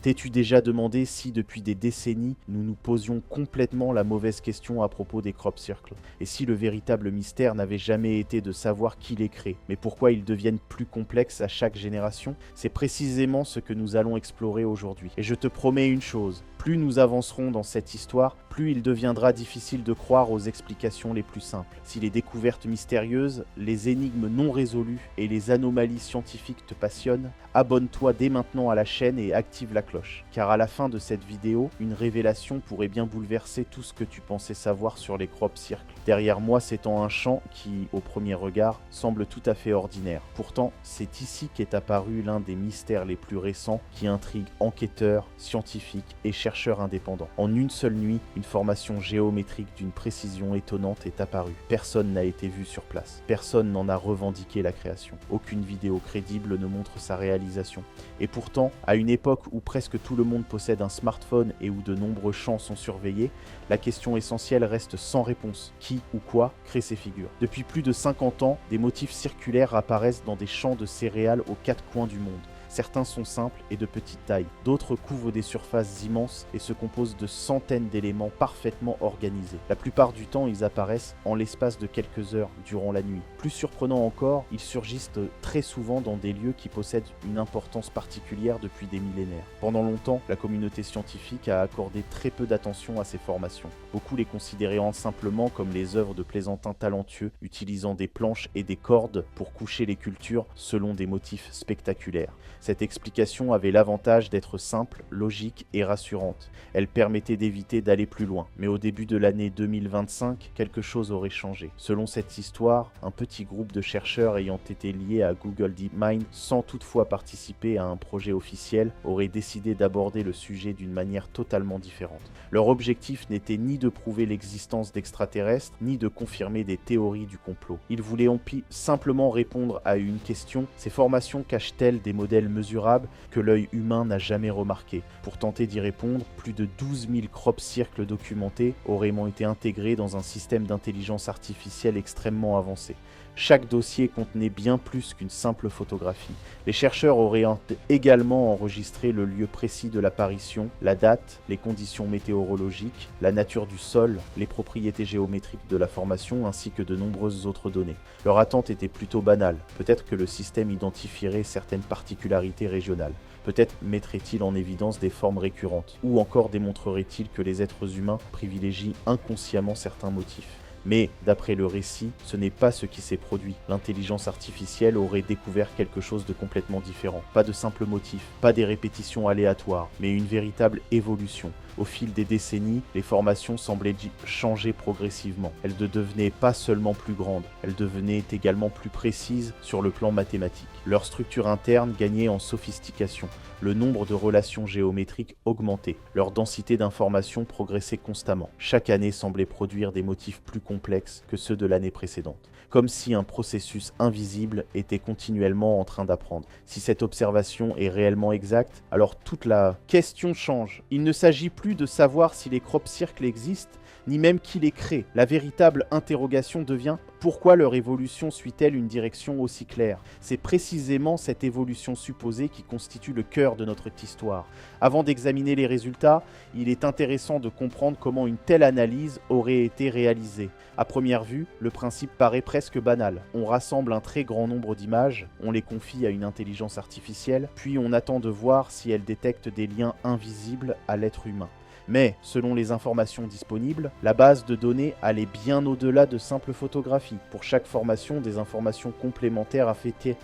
T'es-tu déjà demandé si, depuis des décennies, nous nous posions complètement la mauvaise question à propos des crop circles? Et si le véritable mystère n'avait jamais été de savoir qui les crée, mais pourquoi ils deviennent plus complexes à chaque génération? C'est précisément ce que nous allons explorer aujourd'hui. Et je te promets une chose, plus nous avancerons dans cette histoire, plus il deviendra difficile de croire aux explications les plus simples. Si les découvertes mystérieuses, les énigmes non résolues et les anomalies scientifiques te passionnent, abonne-toi dès maintenant à la chaîne et active la cloche. Car à la fin de cette vidéo, une révélation pourrait bien bouleverser tout ce que tu pensais savoir sur les crop circles. Derrière moi s'étend un champ qui, au premier regard, semble tout à fait ordinaire. Pourtant, c'est ici qu'est apparu l'un des mystères les plus récents qui intrigue enquêteurs, scientifiques et chercheurs indépendants. En une seule nuit, une formation géométrique d'une précision étonnante est apparue. Personne n'a été vu sur place. Personne n'en a revendiqué la création. Aucune vidéo crédible ne montre sa réalisation. Et pourtant, à une époque où presque tout le monde possède un smartphone et où de nombreux champs sont surveillés, la question essentielle reste sans réponse. Qui ou quoi crée ces figures? Depuis plus de 50 ans, des motifs circulaires apparaissent dans des champs de céréales aux quatre coins du monde. Certains sont simples et de petite taille, d'autres couvrent des surfaces immenses et se composent de centaines d'éléments parfaitement organisés. La plupart du temps, ils apparaissent en l'espace de quelques heures durant la nuit. Plus surprenant encore, ils surgissent très souvent dans des lieux qui possèdent une importance particulière depuis des millénaires. Pendant longtemps, la communauté scientifique a accordé très peu d'attention à ces formations. Beaucoup les considérant simplement comme les œuvres de plaisantins talentueux utilisant des planches et des cordes pour coucher les cultures selon des motifs spectaculaires. Cette explication avait l'avantage d'être simple, logique et rassurante. Elle permettait d'éviter d'aller plus loin. Mais au début de l'année 2025, quelque chose aurait changé. Selon cette histoire, un petit groupe de chercheurs ayant été liés à Google DeepMind, sans toutefois participer à un projet officiel, aurait décidé d'aborder le sujet d'une manière totalement différente. Leur objectif n'était ni de prouver l'existence d'extraterrestres, ni de confirmer des théories du complot. Ils voulaient simplement répondre à une question: ces formations cachent-elles des modèles mesurables que l'œil humain n'a jamais remarqué? Pour tenter d'y répondre, plus de 12 000 crop circles documentés auraient été intégrés dans un système d'intelligence artificielle extrêmement avancé. Chaque dossier contenait bien plus qu'une simple photographie. Les chercheurs auraient également enregistré le lieu précis de l'apparition, la date, les conditions météorologiques, la nature du sol, les propriétés géométriques de la formation ainsi que de nombreuses autres données. Leur attente était plutôt banale. Peut-être que le système identifierait certaines particularités régionales. Peut-être mettrait-il en évidence des formes récurrentes, ou encore démontrerait-il que les êtres humains privilégient inconsciemment certains motifs. Mais, d'après le récit, ce n'est pas ce qui s'est produit. L'intelligence artificielle aurait découvert quelque chose de complètement différent. Pas de simples motifs, pas des répétitions aléatoires, mais une véritable évolution. Au fil des décennies, les formations semblaient changer progressivement. Elles ne devenaient pas seulement plus grandes, elles devenaient également plus précises sur le plan mathématique. Leur structure interne gagnait en sophistication. Le nombre de relations géométriques augmentait. Leur densité d'informations progressait constamment. Chaque année semblait produire des motifs plus complexes que ceux de l'année précédente. Comme si un processus invisible était continuellement en train d'apprendre. Si cette observation est réellement exacte, alors toute la question change. Il ne s'agit plus de savoir si les crop circles existent, ni même qui les crée. La véritable interrogation devient: pourquoi leur évolution suit-elle une direction aussi claire? C'est précisément cette évolution supposée qui constitue le cœur de notre histoire. Avant d'examiner les résultats, il est intéressant de comprendre comment une telle analyse aurait été réalisée. À première vue, le principe paraît presque banal. On rassemble un très grand nombre d'images, on les confie à une intelligence artificielle, puis on attend de voir si elle détecte des liens invisibles à l'être humain. Mais, selon les informations disponibles, la base de données allait bien au-delà de simples photographies. Pour chaque formation, des informations complémentaires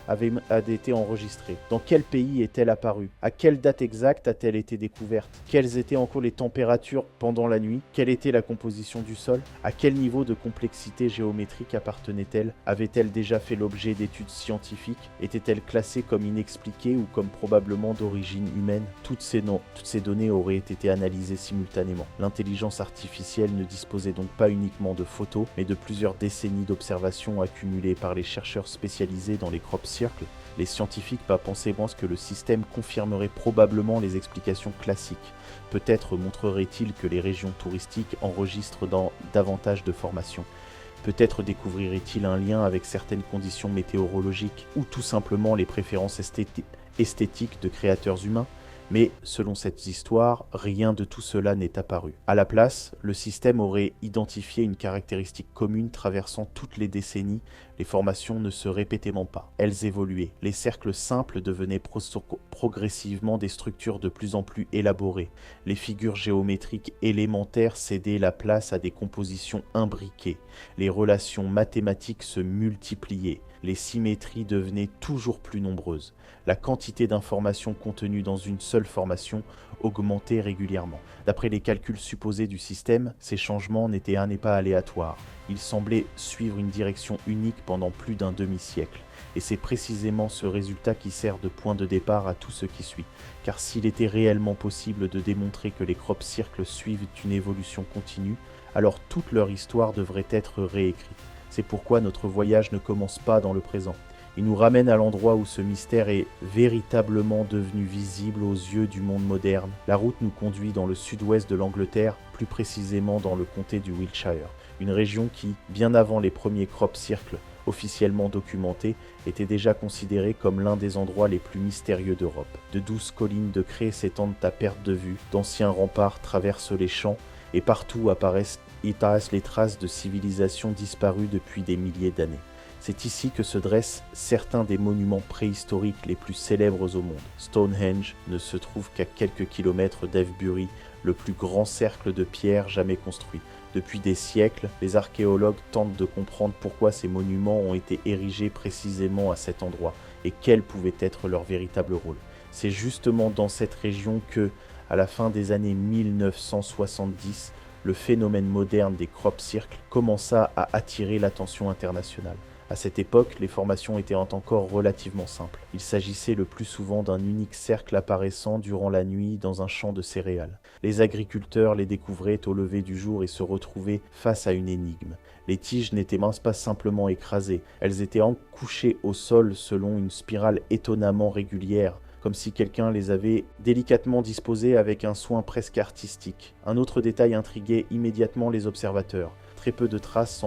avaient été enregistrées. Dans quel pays est-elle apparue? À quelle date exacte a-t-elle été découverte? Quelles étaient encore les températures pendant la nuit? Quelle était la composition du sol? À quel niveau de complexité géométrique appartenait-elle? Avait-elle déjà fait l'objet d'études scientifiques? Était-elle classée comme inexpliquée ou comme probablement d'origine humaine? Toutes ces données auraient été analysées simultanément. L'intelligence artificielle ne disposait donc pas uniquement de photos, mais de plusieurs décennies d'observations accumulées par les chercheurs spécialisés dans les crop circles. Les scientifiques pensaient que le système confirmerait probablement les explications classiques. Peut-être montrerait-il que les régions touristiques enregistrent davantage de formations. Peut-être découvrirait-il un lien avec certaines conditions météorologiques, ou tout simplement les préférences esthétiques de créateurs humains. Mais, selon cette histoire, rien de tout cela n'est apparu. À la place, le système aurait identifié une caractéristique commune traversant toutes les décennies, les formations ne se répétaient pas. Elles évoluaient. Les cercles simples devenaient progressivement des structures de plus en plus élaborées. Les figures géométriques élémentaires cédaient la place à des compositions imbriquées. Les relations mathématiques se multipliaient. Les symétries devenaient toujours plus nombreuses. La quantité d'informations contenues dans une seule formation augmentait régulièrement. D'après les calculs supposés du système, ces changements n'étaient pas aléatoires. Ils semblaient suivre une direction unique pendant plus d'un demi-siècle. Et c'est précisément ce résultat qui sert de point de départ à tout ce qui suit. Car s'il était réellement possible de démontrer que les crop circles suivent une évolution continue, alors toute leur histoire devrait être réécrite. C'est pourquoi notre voyage ne commence pas dans le présent. Il nous ramène à l'endroit où ce mystère est véritablement devenu visible aux yeux du monde moderne. La route nous conduit dans le sud-ouest de l'Angleterre, plus précisément dans le comté du Wiltshire, une région qui, bien avant les premiers crop circles officiellement documentés, était déjà considérée comme l'un des endroits les plus mystérieux d'Europe. De douces collines de craie s'étendent à perte de vue, d'anciens remparts traversent les champs, et partout apparaissent les traces de civilisations disparues depuis des milliers d'années. C'est ici que se dressent certains des monuments préhistoriques les plus célèbres au monde. Stonehenge ne se trouve qu'à quelques kilomètres d'Avebury, le plus grand cercle de pierre jamais construit. Depuis des siècles, les archéologues tentent de comprendre pourquoi ces monuments ont été érigés précisément à cet endroit et quel pouvait être leur véritable rôle. C'est justement dans cette région que, à la fin des années 1970, le phénomène moderne des crop circles commença à attirer l'attention internationale. À cette époque, les formations étaient encore relativement simples. Il s'agissait le plus souvent d'un unique cercle apparaissant durant la nuit dans un champ de céréales. Les agriculteurs les découvraient au lever du jour et se retrouvaient face à une énigme. Les tiges n'étaient pas simplement écrasées, elles étaient couchées au sol selon une spirale étonnamment régulière, comme si quelqu'un les avait délicatement disposées avec un soin presque artistique. Un autre détail intriguait immédiatement les observateurs. Très peu de traces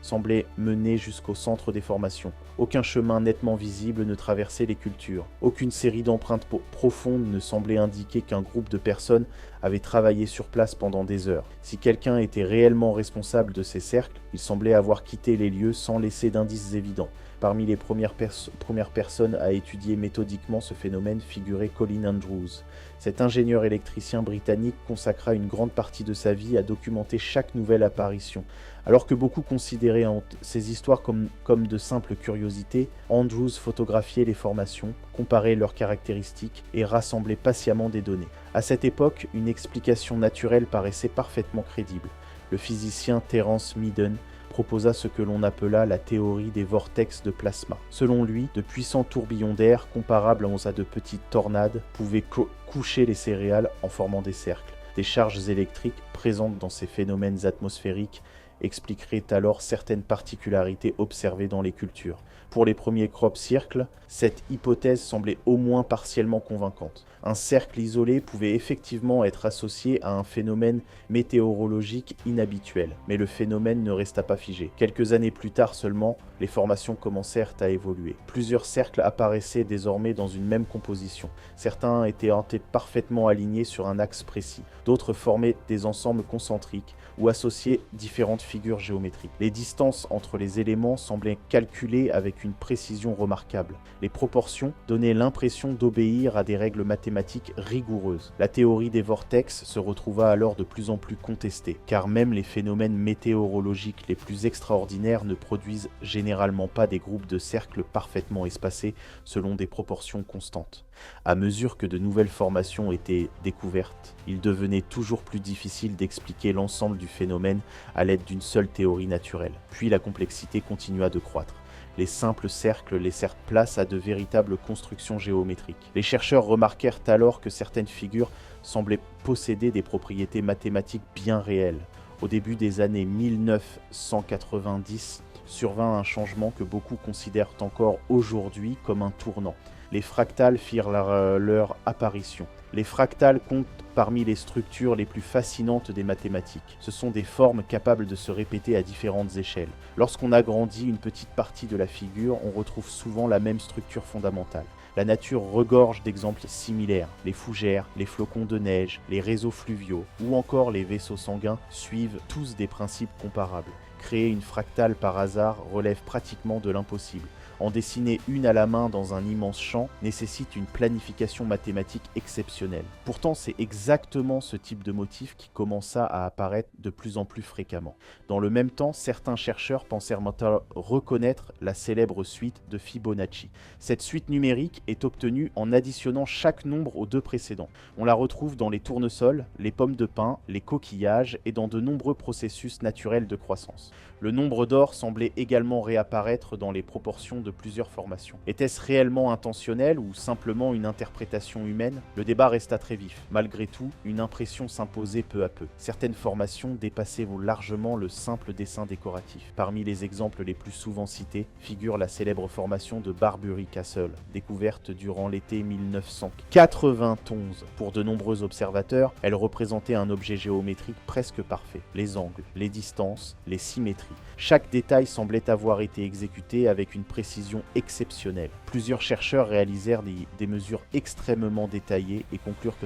semblaient mener jusqu'au centre des formations. Aucun chemin nettement visible ne traversait les cultures. Aucune série d'empreintes profondes ne semblait indiquer qu'un groupe de personnes avait travaillé sur place pendant des heures. Si quelqu'un était réellement responsable de ces cercles, il semblait avoir quitté les lieux sans laisser d'indices évidents. Parmi les premières personnes à étudier méthodiquement ce phénomène figurait Colin Andrews. Cet ingénieur électricien britannique consacra une grande partie de sa vie à documenter chaque nouvelle apparition. Alors que beaucoup considéraient ces histoires comme de simples curiosités, Andrews photographiait les formations, comparait leurs caractéristiques et rassemblait patiemment des données. À cette époque, une explication naturelle paraissait parfaitement crédible. Le physicien Terence Meaden proposa ce que l'on appela la théorie des vortex de plasma. Selon lui, de puissants tourbillons d'air, comparables à de petites tornades, pouvaient coucher les céréales en formant des cercles. Des charges électriques présentes dans ces phénomènes atmosphériques expliqueraient alors certaines particularités observées dans les cultures. Pour les premiers crop circles, cette hypothèse semblait au moins partiellement convaincante. Un cercle isolé pouvait effectivement être associé à un phénomène météorologique inhabituel, mais le phénomène ne resta pas figé. Quelques années plus tard seulement, les formations commencèrent à évoluer. Plusieurs cercles apparaissaient désormais dans une même composition. Certains étaient parfaitement alignés sur un axe précis. D'autres formaient des ensembles concentriques ou associaient différentes figures géométriques. Les distances entre les éléments semblaient calculées avec une précision remarquable. Les proportions donnaient l'impression d'obéir à des règles mathématiques rigoureuses. La théorie des vortex se retrouva alors de plus en plus contestée, car même les phénomènes météorologiques les plus extraordinaires ne produisent généralement pas des groupes de cercles parfaitement espacés selon des proportions constantes. À mesure que de nouvelles formations étaient découvertes, il devenait toujours plus difficile d'expliquer l'ensemble du phénomène à l'aide d'une seule théorie naturelle. Puis la complexité continua de croître. Les simples cercles laissèrent place à de véritables constructions géométriques. Les chercheurs remarquèrent alors que certaines figures semblaient posséder des propriétés mathématiques bien réelles. Au début des années 1990, survint un changement que beaucoup considèrent encore aujourd'hui comme un tournant. Les fractales firent leur apparition. Les fractales comptent parmi les structures les plus fascinantes des mathématiques. Ce sont des formes capables de se répéter à différentes échelles. Lorsqu'on agrandit une petite partie de la figure, on retrouve souvent la même structure fondamentale. La nature regorge d'exemples similaires. Les fougères, les flocons de neige, les réseaux fluviaux ou encore les vaisseaux sanguins suivent tous des principes comparables. Créer une fractale par hasard relève pratiquement de l'impossible. En dessiner une à la main dans un immense champ nécessite une planification mathématique exceptionnelle. Pourtant, c'est exactement ce type de motif qui commença à apparaître de plus en plus fréquemment. Dans le même temps, certains chercheurs pensèrent maintenant reconnaître la célèbre suite de Fibonacci. Cette suite numérique est obtenue en additionnant chaque nombre aux deux précédents. On la retrouve dans les tournesols, les pommes de pin, les coquillages et dans de nombreux processus naturels de croissance. Le nombre d'or semblait également réapparaître dans les proportions de plusieurs formations. Était-ce réellement intentionnel ou simplement une interprétation humaine? Le débat resta très vif. Malgré tout, une impression s'imposait peu à peu. Certaines formations dépassaient largement le simple dessin décoratif. Parmi les exemples les plus souvent cités figure la célèbre formation de Barbury Castle, découverte durant l'été 1991. Pour de nombreux observateurs, elle représentait un objet géométrique presque parfait. Les angles, les distances, les symétries. Chaque détail semblait avoir été exécuté avec une précision exceptionnelle. Plusieurs chercheurs réalisèrent des mesures extrêmement détaillées et conclurent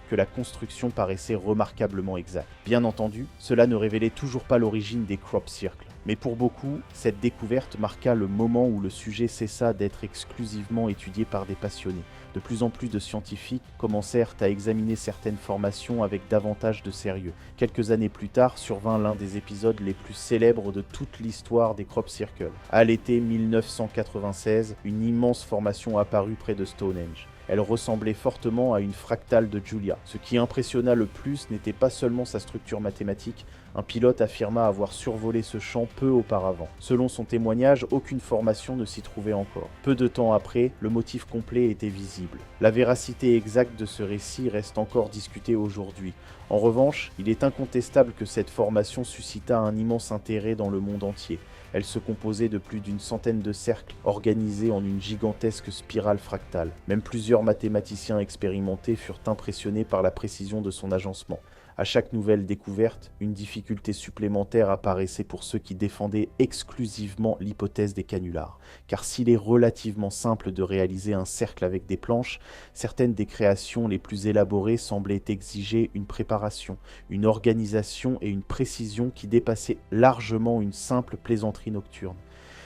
que la construction paraissait remarquablement exacte. Bien entendu, cela ne révélait toujours pas l'origine des crop circles. Mais pour beaucoup, cette découverte marqua le moment où le sujet cessa d'être exclusivement étudié par des passionnés. De plus en plus de scientifiques commencèrent à examiner certaines formations avec davantage de sérieux. Quelques années plus tard, survint l'un des épisodes les plus célèbres de toute l'histoire des crop circles. À l'été 1996, une immense formation apparut près de Stonehenge. Elle ressemblait fortement à une fractale de Julia. Ce qui impressionna le plus n'était pas seulement sa structure mathématique, un pilote affirma avoir survolé ce champ peu auparavant. Selon son témoignage, aucune formation ne s'y trouvait encore. Peu de temps après, le motif complet était visible. La véracité exacte de ce récit reste encore discutée aujourd'hui. En revanche, il est incontestable que cette formation suscita un immense intérêt dans le monde entier. Elle se composait de plus d'une centaine de cercles, organisés en une gigantesque spirale fractale. Même plusieurs mathématiciens expérimentés furent impressionnés par la précision de son agencement. À chaque nouvelle découverte, une difficulté supplémentaire apparaissait pour ceux qui défendaient exclusivement l'hypothèse des canulars. Car s'il est relativement simple de réaliser un cercle avec des planches, certaines des créations les plus élaborées semblaient exiger une préparation, une organisation et une précision qui dépassaient largement une simple plaisanterie nocturne.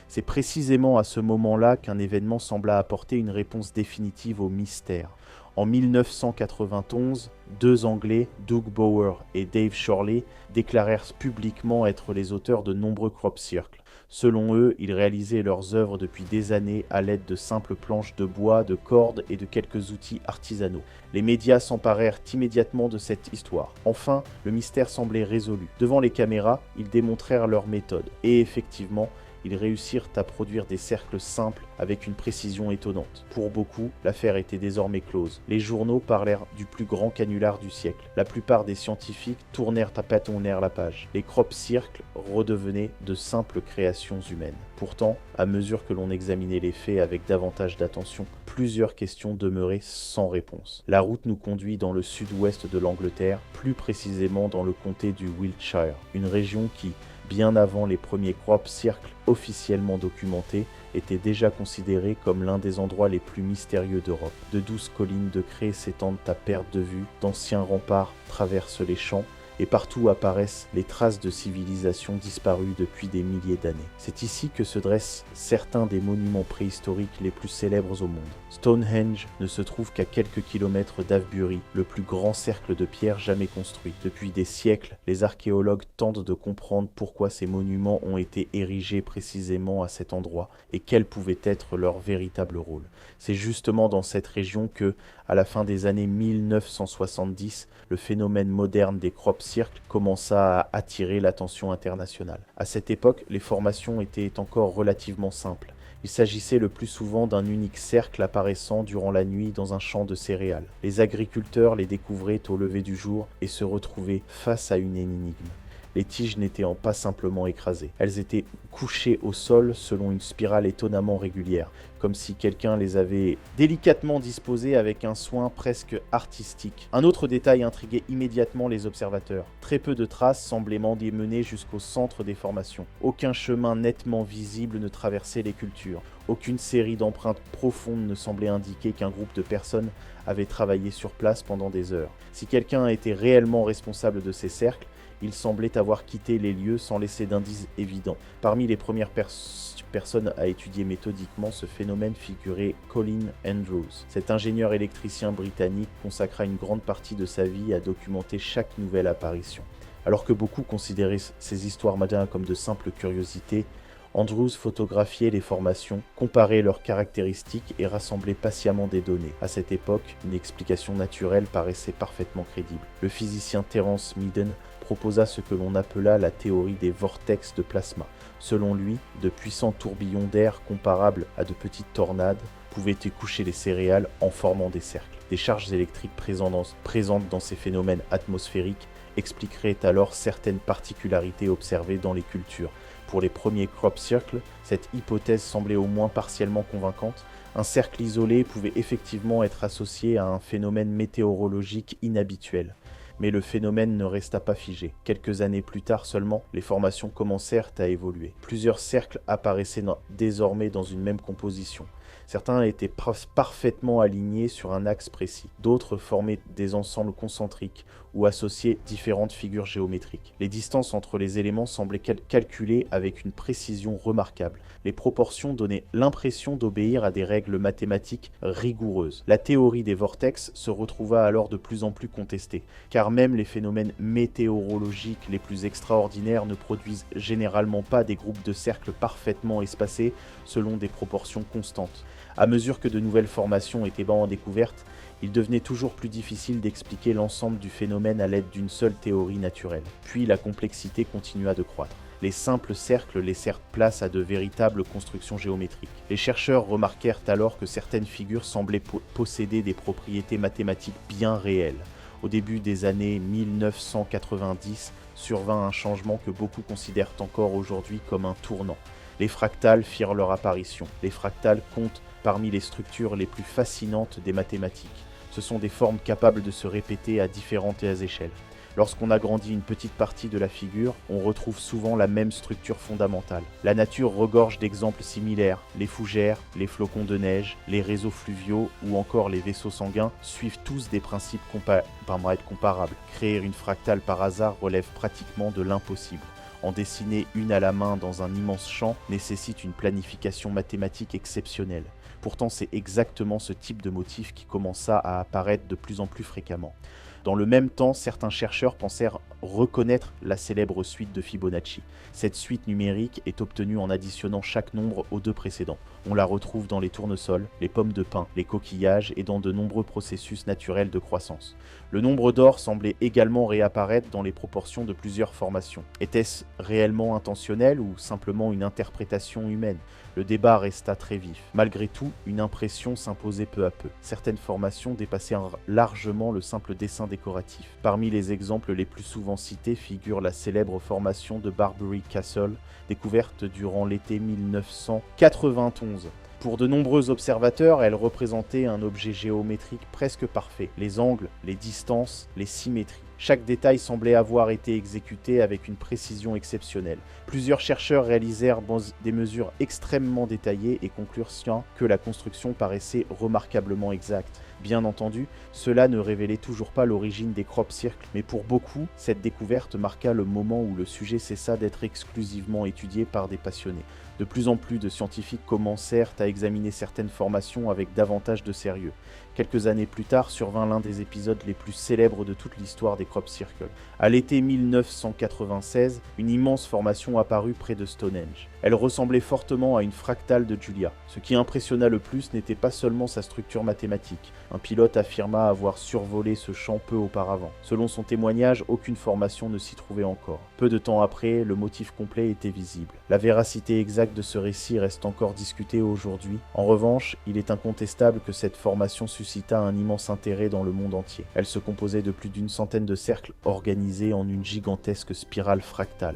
C'est précisément à ce moment-là qu'un événement sembla apporter une réponse définitive au mystère. En 1991, deux Anglais, Doug Bower et Dave Shorley, déclarèrent publiquement être les auteurs de nombreux crop circles. Selon eux, ils réalisaient leurs œuvres depuis des années à l'aide de simples planches de bois, de cordes et de quelques outils artisanaux. Les médias s'emparèrent immédiatement de cette histoire. Enfin, le mystère semblait résolu. Devant les caméras, ils démontrèrent leur méthode. Et effectivement, ils réussirent à produire des cercles simples avec une précision étonnante. Pour beaucoup, l'affaire était désormais close. Les journaux parlèrent du plus grand canular du siècle. La plupart des scientifiques tournèrent à tâtonner la page. Les crop circles redevenaient de simples créations humaines. Pourtant, à mesure que l'on examinait les faits avec davantage d'attention, plusieurs questions demeuraient sans réponse. La route nous conduit dans le sud-ouest de l'Angleterre, plus précisément dans le comté du Wiltshire, une région qui, bien avant les premiers crop circles officiellement documentés, était déjà considéré comme l'un des endroits les plus mystérieux d'Europe. De douces collines de craie s'étendent à perte de vue, d'anciens remparts traversent les champs, et partout apparaissent les traces de civilisations disparues depuis des milliers d'années. C'est ici que se dressent certains des monuments préhistoriques les plus célèbres au monde. Stonehenge ne se trouve qu'à quelques kilomètres d'Avebury, le plus grand cercle de pierre jamais construit. Depuis des siècles, les archéologues tentent de comprendre pourquoi ces monuments ont été érigés précisément à cet endroit et quel pouvait être leur véritable rôle. C'est justement dans cette région que, à la fin des années 1970, le phénomène moderne des crop circles commença à attirer l'attention internationale. À cette époque, les formations étaient encore relativement simples. Il s'agissait le plus souvent d'un unique cercle apparaissant durant la nuit dans un champ de céréales. Les agriculteurs les découvraient au lever du jour et se retrouvaient face à une énigme. Les tiges n'étaient pas simplement écrasées, elles étaient couchées au sol selon une spirale étonnamment régulière, comme si quelqu'un les avait délicatement disposées avec un soin presque artistique. Un autre détail intriguait immédiatement les observateurs. Très peu de traces semblaient mener jusqu'au centre des formations. Aucun chemin nettement visible ne traversait les cultures. Aucune série d'empreintes profondes ne semblait indiquer qu'un groupe de personnes avait travaillé sur place pendant des heures. Si quelqu'un était réellement responsable de ces cercles, il semblait avoir quitté les lieux sans laisser d'indices évidents. Parmi les premières personnes à étudier méthodiquement ce phénomène figurait Colin Andrews. Cet ingénieur électricien britannique consacra une grande partie de sa vie à documenter chaque nouvelle apparition. Alors que beaucoup considéraient ces histoires modernes comme de simples curiosités, Andrews photographiait les formations, comparait leurs caractéristiques et rassemblait patiemment des données. À cette époque, une explication naturelle paraissait parfaitement crédible. Le physicien Terence Meaden proposa ce que l'on appela la théorie des vortex de plasma. Selon lui, de puissants tourbillons d'air comparables à de petites tornades pouvaient écoucher les céréales en formant des cercles. Des charges électriques présentes dans ces phénomènes atmosphériques expliqueraient alors certaines particularités observées dans les cultures. Pour les premiers crop circles, cette hypothèse semblait au moins partiellement convaincante. Un cercle isolé pouvait effectivement être associé à un phénomène météorologique inhabituel. Mais le phénomène ne resta pas figé. Quelques années plus tard seulement, les formations commencèrent à évoluer. Plusieurs cercles apparaissaient désormais dans une même composition. Certains étaient parfaitement alignés sur un axe précis. D'autres formaient des ensembles concentriques ou associaient différentes figures géométriques. Les distances entre les éléments semblaient calculées avec une précision remarquable. Les proportions donnaient l'impression d'obéir à des règles mathématiques rigoureuses. La théorie des vortex se retrouva alors de plus en plus contestée, car même les phénomènes météorologiques les plus extraordinaires ne produisent généralement pas des groupes de cercles parfaitement espacés selon des proportions constantes. À mesure que de nouvelles formations étaient en découverte, il devenait toujours plus difficile d'expliquer l'ensemble du phénomène à l'aide d'une seule théorie naturelle. Puis la complexité continua de croître. Les simples cercles laissèrent place à de véritables constructions géométriques. Les chercheurs remarquèrent alors que certaines figures semblaient posséder des propriétés mathématiques bien réelles. Au début des années 1990, survint un changement que beaucoup considèrent encore aujourd'hui comme un tournant. Les fractales firent leur apparition. Les fractales comptent parmi les structures les plus fascinantes des mathématiques. Ce sont des formes capables de se répéter à différentes échelles. Lorsqu'on agrandit une petite partie de la figure, on retrouve souvent la même structure fondamentale. La nature regorge d'exemples similaires. Les fougères, les flocons de neige, les réseaux fluviaux ou encore les vaisseaux sanguins suivent tous des principes comparables. Créer une fractale par hasard relève pratiquement de l'impossible. En dessiner une à la main dans un immense champ nécessite une planification mathématique exceptionnelle. Pourtant, c'est exactement ce type de motif qui commença à apparaître de plus en plus fréquemment. Dans le même temps, certains chercheurs pensèrent reconnaître la célèbre suite de Fibonacci. Cette suite numérique est obtenue en additionnant chaque nombre aux deux précédents. On la retrouve dans les tournesols, les pommes de pin, les coquillages et dans de nombreux processus naturels de croissance. Le nombre d'or semblait également réapparaître dans les proportions de plusieurs formations. Était-ce réellement intentionnel ou simplement une interprétation humaine ? Le débat resta très vif. Malgré tout, une impression s'imposait peu à peu. Certaines formations dépassaient largement le simple dessin décoratif. Parmi les exemples les plus souvent cités figure la célèbre formation de Barbary Castle, découverte durant l'été 1991. Pour de nombreux observateurs, elle représentait un objet géométrique presque parfait. Les angles, les distances, les symétries. Chaque détail semblait avoir été exécuté avec une précision exceptionnelle. Plusieurs chercheurs réalisèrent des mesures extrêmement détaillées et conclurent que la construction paraissait remarquablement exacte. Bien entendu, cela ne révélait toujours pas l'origine des crop circles, mais pour beaucoup, cette découverte marqua le moment où le sujet cessa d'être exclusivement étudié par des passionnés. De plus en plus de scientifiques commencèrent à examiner certaines formations avec davantage de sérieux. Quelques années plus tard survint l'un des épisodes les plus célèbres de toute l'histoire des crop circles. À l'été 1996, une immense formation apparut près de Stonehenge. Elle ressemblait fortement à une fractale de Julia. Ce qui impressionna le plus n'était pas seulement sa structure mathématique. Un pilote affirma avoir survolé ce champ peu auparavant. Selon son témoignage, aucune formation ne s'y trouvait encore. Peu de temps après, le motif complet était visible. La véracité exacte de ce récit reste encore discutée aujourd'hui. En revanche, il est incontestable que cette formation suscita un immense intérêt dans le monde entier. Elle se composait de plus d'une centaine de cercles organisés en une gigantesque spirale fractale.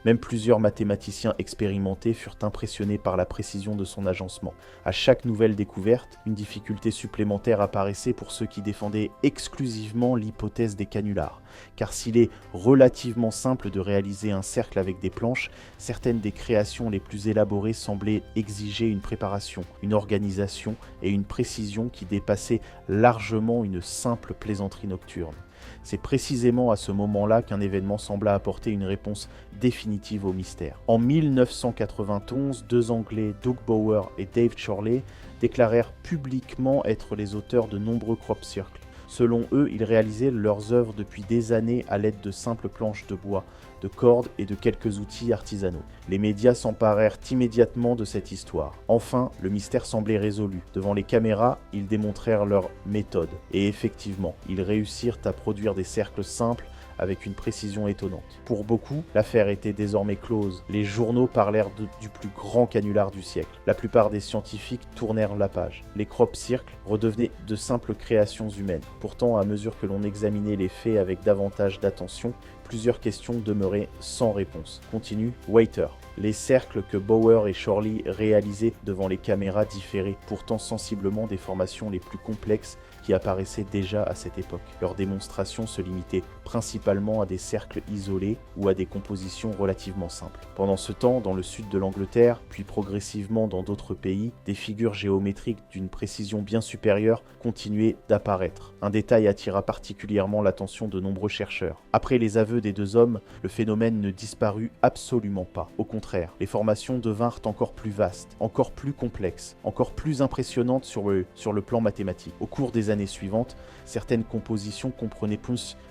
Même plusieurs mathématiciens expérimentés furent impressionnés par la précision de son agencement. À chaque nouvelle découverte, une difficulté supplémentaire apparaissait pour ceux qui défendaient exclusivement l'hypothèse des canulars. Car s'il est relativement simple de réaliser un cercle avec des planches, certaines des créations les plus élaborées semblaient exiger une préparation, une organisation et une précision qui dépassaient largement une simple plaisanterie nocturne. C'est précisément à ce moment-là qu'un événement sembla apporter une réponse définitive au mystère. En 1991, deux Anglais, Doug Bower et Dave Chorley, déclarèrent publiquement être les auteurs de nombreux crop circles. Selon eux, ils réalisaient leurs œuvres depuis des années à l'aide de simples planches de bois, de cordes et de quelques outils artisanaux. Les médias s'emparèrent immédiatement de cette histoire. Enfin, le mystère semblait résolu. Devant les caméras, ils démontrèrent leur méthode. Et effectivement, ils réussirent à produire des cercles simples avec une précision étonnante. Pour beaucoup, l'affaire était désormais close. Les journaux parlèrent du plus grand canular du siècle. La plupart des scientifiques tournèrent la page. Les crop circles redevenaient de simples créations humaines. Pourtant, à mesure que l'on examinait les faits avec davantage d'attention, plusieurs questions demeuraient sans réponse. Continue Waiter. Les cercles que Bower et Chorley réalisaient devant les caméras différaient pourtant sensiblement des formations les plus complexes qui apparaissaient déjà à cette époque. Leurs démonstrations se limitaient principalement à des cercles isolés ou à des compositions relativement simples. Pendant ce temps, dans le sud de l'Angleterre, puis progressivement dans d'autres pays, des figures géométriques d'une précision bien supérieure continuaient d'apparaître. Un détail attira particulièrement l'attention de nombreux chercheurs. Après les aveux des deux hommes, le phénomène ne disparut absolument pas. Au contraire, les formations devinrent encore plus vastes, encore plus complexes, encore plus impressionnantes sur le plan mathématique. Au cours des années suivantes, certaines compositions comprenaient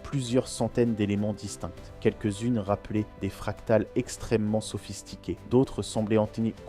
plusieurs centaines d'éléments distincts. Quelques-unes rappelaient des fractales extrêmement sophistiqués. D'autres semblaient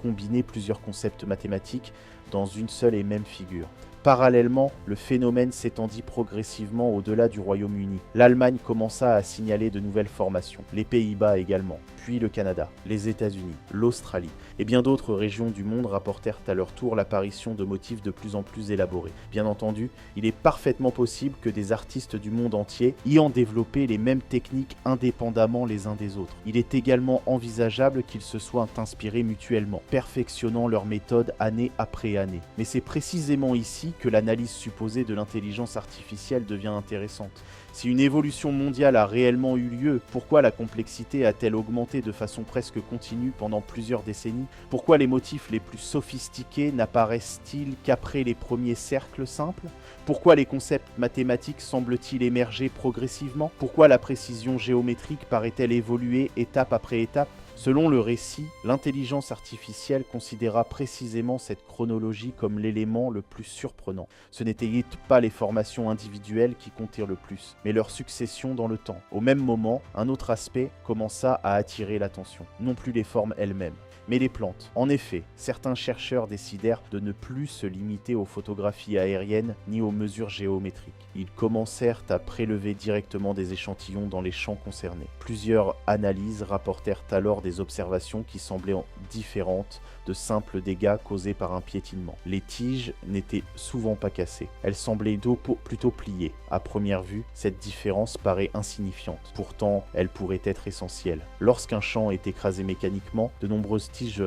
combiner plusieurs concepts mathématiques dans une seule et même figure. Parallèlement, le phénomène s'étendit progressivement au-delà du Royaume-Uni. L'Allemagne commença à signaler de nouvelles formations, les Pays-Bas également, puis le Canada, les États-Unis, l'Australie et bien d'autres régions du monde rapportèrent à leur tour l'apparition de motifs de plus en plus élaborés. Bien entendu, il est parfaitement possible que des artistes du monde entier ayant développé les mêmes techniques indépendamment les uns des autres. Il est également envisageable qu'ils se soient inspirés mutuellement, perfectionnant leurs méthodes année après année. Mais c'est précisément ici que l'analyse supposée de l'intelligence artificielle devient intéressante. Si une évolution mondiale a réellement eu lieu, pourquoi la complexité a-t-elle augmenté de façon presque continue pendant plusieurs décennies? Pourquoi les motifs les plus sophistiqués n'apparaissent-ils qu'après les premiers cercles simples? Pourquoi les concepts mathématiques semblent-ils émerger progressivement? Pourquoi la précision géométrique paraît-elle évoluer étape après étape? Selon le récit, l'intelligence artificielle considéra précisément cette chronologie comme l'élément le plus surprenant. Ce n'étaient pas les formations individuelles qui comptaient le plus, mais leur succession dans le temps. Au même moment, un autre aspect commença à attirer l'attention, non plus les formes elles-mêmes, mais les plantes. En effet, certains chercheurs décidèrent de ne plus se limiter aux photographies aériennes ni aux mesures géométriques. Ils commencèrent à prélever directement des échantillons dans les champs concernés. Plusieurs analyses rapportèrent alors des observations qui semblaient différentes de simples dégâts causés par un piétinement. Les tiges n'étaient souvent pas cassées. Elles semblaient plutôt pliées. À première vue, cette différence paraît insignifiante. Pourtant, elle pourrait être essentielle. Lorsqu'un champ est écrasé mécaniquement, de nombreuses tiges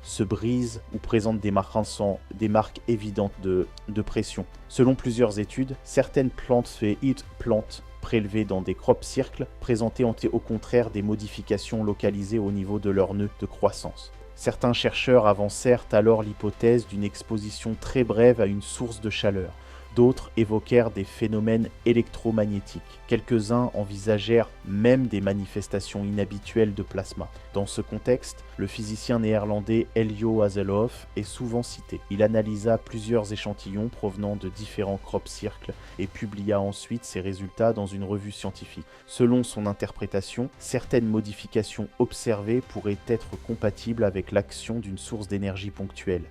se brisent ou présentent des marques évidentes de pression. Selon plusieurs études, certaines plantes prélevées dans des crop circles présentaient au contraire des modifications localisées au niveau de leur nœud de croissance. Certains chercheurs avancèrent alors l'hypothèse d'une exposition très brève à une source de chaleur. D'autres évoquèrent des phénomènes électromagnétiques. Quelques-uns envisagèrent même des manifestations inhabituelles de plasma. Dans ce contexte, le physicien néerlandais Elio Hazelhoff est souvent cité. Il analysa plusieurs échantillons provenant de différents crop circles et publia ensuite ses résultats dans une revue scientifique. Selon son interprétation, certaines modifications observées pourraient être compatibles avec l'action d'une source d'énergie ponctuelle.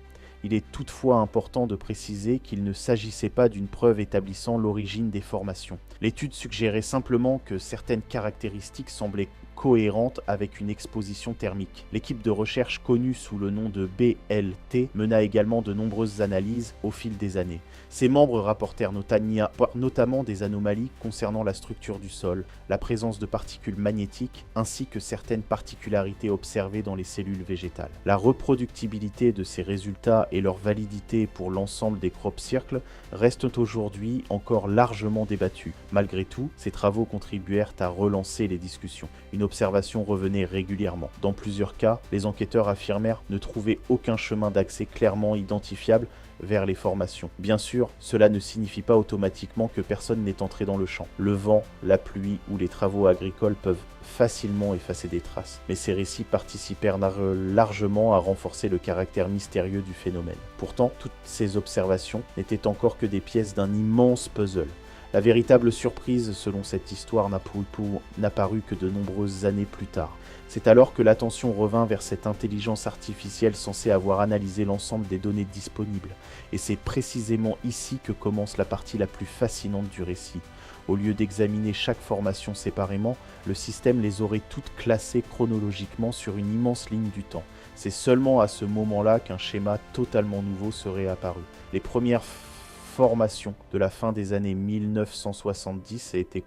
Il est toutefois important de préciser qu'il ne s'agissait pas d'une preuve établissant l'origine des formations. L'étude suggérait simplement que certaines caractéristiques semblaient cohérente avec une exposition thermique. L'équipe de recherche connue sous le nom de BLT mena également de nombreuses analyses au fil des années. Ses membres rapportèrent notamment des anomalies concernant la structure du sol, la présence de particules magnétiques, ainsi que certaines particularités observées dans les cellules végétales. La reproductibilité de ces résultats et leur validité pour l'ensemble des crop circles restent aujourd'hui encore largement débattues. Malgré tout, ces travaux contribuèrent à relancer les discussions. Une observation revenait régulièrement. Dans plusieurs cas, les enquêteurs affirmèrent ne trouver aucun chemin d'accès clairement identifiable vers les formations. Bien sûr, cela ne signifie pas automatiquement que personne n'est entré dans le champ. Le vent, la pluie ou les travaux agricoles peuvent facilement effacer des traces, mais ces récits participèrent largement à renforcer le caractère mystérieux du phénomène. Pourtant, toutes ces observations n'étaient encore que des pièces d'un immense puzzle. La véritable surprise, selon cette histoire, n'apparut que de nombreuses années plus tard. C'est alors que l'attention revint vers cette intelligence artificielle censée avoir analysé l'ensemble des données disponibles. Et c'est précisément ici que commence la partie la plus fascinante du récit. Au lieu d'examiner chaque formation séparément, le système les aurait toutes classées chronologiquement sur une immense ligne du temps. C'est seulement à ce moment-là qu'un schéma totalement nouveau serait apparu. Les premières formations de la fin des années 1970 étaient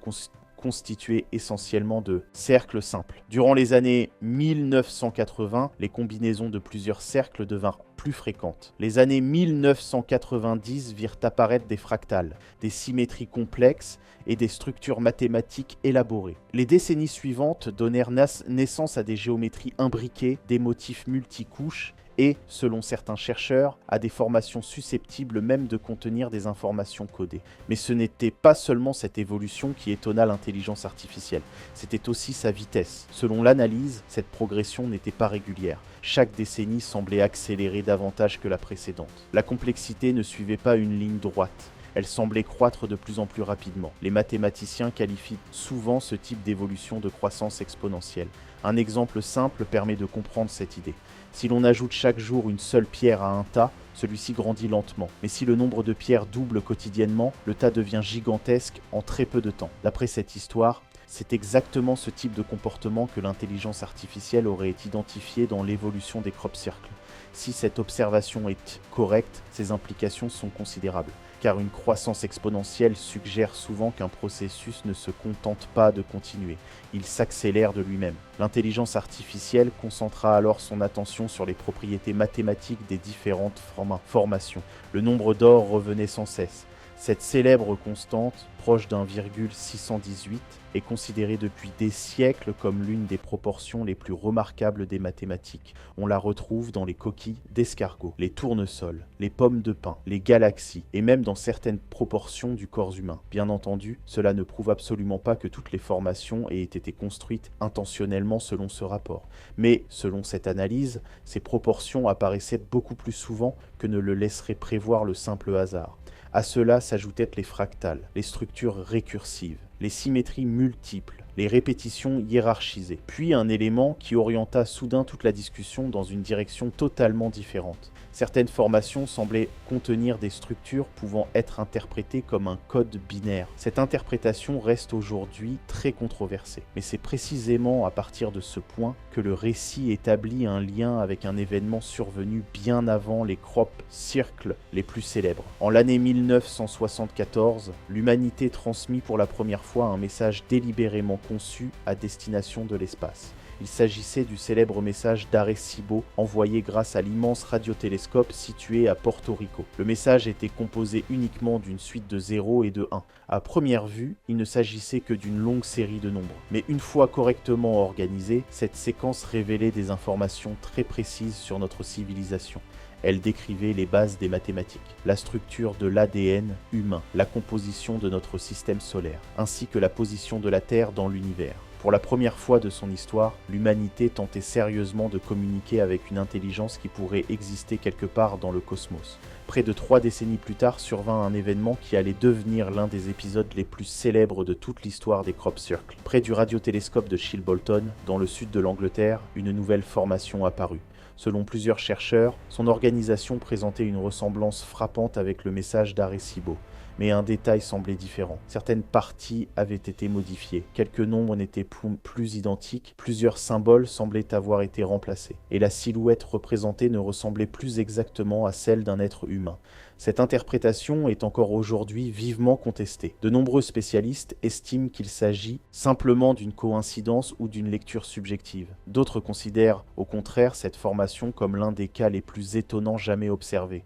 constituées essentiellement de cercles simples. Durant les années 1980, les combinaisons de plusieurs cercles devinrent plus fréquentes. Les années 1990 virent apparaître des fractales, des symétries complexes et des structures mathématiques élaborées. Les décennies suivantes donnèrent naissance à des géométries imbriquées, des motifs multicouches et, selon certains chercheurs, à des formations susceptibles même de contenir des informations codées. Mais ce n'était pas seulement cette évolution qui étonna l'intelligence artificielle, c'était aussi sa vitesse. Selon l'analyse, cette progression n'était pas régulière. Chaque décennie semblait accélérer davantage que la précédente. La complexité ne suivait pas une ligne droite. Elle semblait croître de plus en plus rapidement. Les mathématiciens qualifient souvent ce type d'évolution de croissance exponentielle. Un exemple simple permet de comprendre cette idée. Si l'on ajoute chaque jour une seule pierre à un tas, celui-ci grandit lentement. Mais si le nombre de pierres double quotidiennement, le tas devient gigantesque en très peu de temps. D'après cette histoire, c'est exactement ce type de comportement que l'intelligence artificielle aurait identifié dans l'évolution des crop circles. Si cette observation est correcte, ses implications sont considérables, car une croissance exponentielle suggère souvent qu'un processus ne se contente pas de continuer, il s'accélère de lui-même. L'intelligence artificielle concentra alors son attention sur les propriétés mathématiques des différentes formations. Le nombre d'or revenait sans cesse. Cette célèbre constante, proche d'1,618, est considérée depuis des siècles comme l'une des proportions les plus remarquables des mathématiques. On la retrouve dans les coquilles d'escargots, les tournesols, les pommes de pin, les galaxies, et même dans certaines proportions du corps humain. Bien entendu, cela ne prouve absolument pas que toutes les formations aient été construites intentionnellement selon ce rapport. Mais, selon cette analyse, ces proportions apparaissaient beaucoup plus souvent que ne le laisserait prévoir le simple hasard. À cela s'ajoutaient les fractales, les structures récursives, les symétries multiples, les répétitions hiérarchisées, puis un élément qui orienta soudain toute la discussion dans une direction totalement différente. Certaines formations semblaient contenir des structures pouvant être interprétées comme un code binaire. Cette interprétation reste aujourd'hui très controversée, mais c'est précisément à partir de ce point que le récit établit un lien avec un événement survenu bien avant les crop circles les plus célèbres. En l'année 1974, l'humanité transmit pour la première fois un message délibérément conçu à destination de l'espace. Il s'agissait du célèbre message d'Arecibo envoyé grâce à l'immense radiotélescope situé à Porto Rico. Le message était composé uniquement d'une suite de 0 et de 1. À première vue, il ne s'agissait que d'une longue série de nombres. Mais une fois correctement organisée, cette séquence révélait des informations très précises sur notre civilisation. Elle décrivait les bases des mathématiques, la structure de l'ADN humain, la composition de notre système solaire, ainsi que la position de la Terre dans l'univers. Pour la première fois de son histoire, l'humanité tentait sérieusement de communiquer avec une intelligence qui pourrait exister quelque part dans le cosmos. Près de 3 décennies plus tard survint un événement qui allait devenir l'un des épisodes les plus célèbres de toute l'histoire des crop circles. Près du radiotélescope de Chilbolton, dans le sud de l'Angleterre, une nouvelle formation apparut. Selon plusieurs chercheurs, son organisation présentait une ressemblance frappante avec le message d'Arecibo. Mais un détail semblait différent. Certaines parties avaient été modifiées. Quelques nombres n'étaient plus identiques. Plusieurs symboles semblaient avoir été remplacés. Et la silhouette représentée ne ressemblait plus exactement à celle d'un être humain. Cette interprétation est encore aujourd'hui vivement contestée. De nombreux spécialistes estiment qu'il s'agit simplement d'une coïncidence ou d'une lecture subjective. D'autres considèrent au contraire cette formation comme l'un des cas les plus étonnants jamais observés.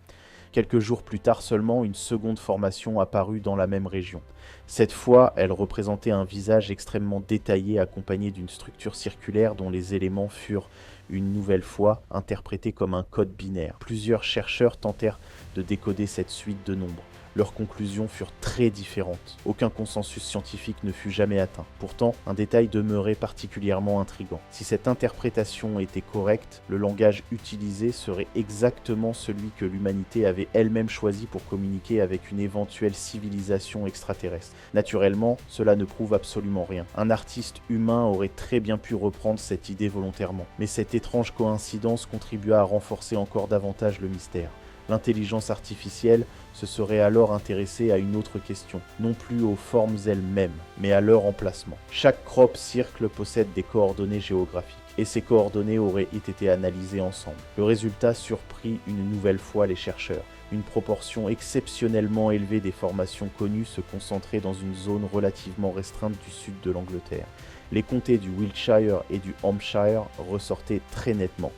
Quelques jours plus tard seulement, une seconde formation apparut dans la même région. Cette fois, elle représentait un visage extrêmement détaillé accompagné d'une structure circulaire dont les éléments furent une nouvelle fois interprétés comme un code binaire. Plusieurs chercheurs tentèrent de décoder cette suite de nombres. Leurs conclusions furent très différentes. Aucun consensus scientifique ne fut jamais atteint. Pourtant, un détail demeurait particulièrement intrigant. Si cette interprétation était correcte, le langage utilisé serait exactement celui que l'humanité avait elle-même choisi pour communiquer avec une éventuelle civilisation extraterrestre. Naturellement, cela ne prouve absolument rien. Un artiste humain aurait très bien pu reprendre cette idée volontairement. Mais cette étrange coïncidence contribua à renforcer encore davantage le mystère. L'intelligence artificielle se serait alors intéressée à une autre question, non plus aux formes elles-mêmes, mais à leur emplacement. Chaque crop circle possède des coordonnées géographiques, et ces coordonnées auraient été analysées ensemble. Le résultat surprit une nouvelle fois les chercheurs. Une proportion exceptionnellement élevée des formations connues se concentrait dans une zone relativement restreinte du sud de l'Angleterre. Les comtés du Wiltshire et du Hampshire ressortaient très nettement.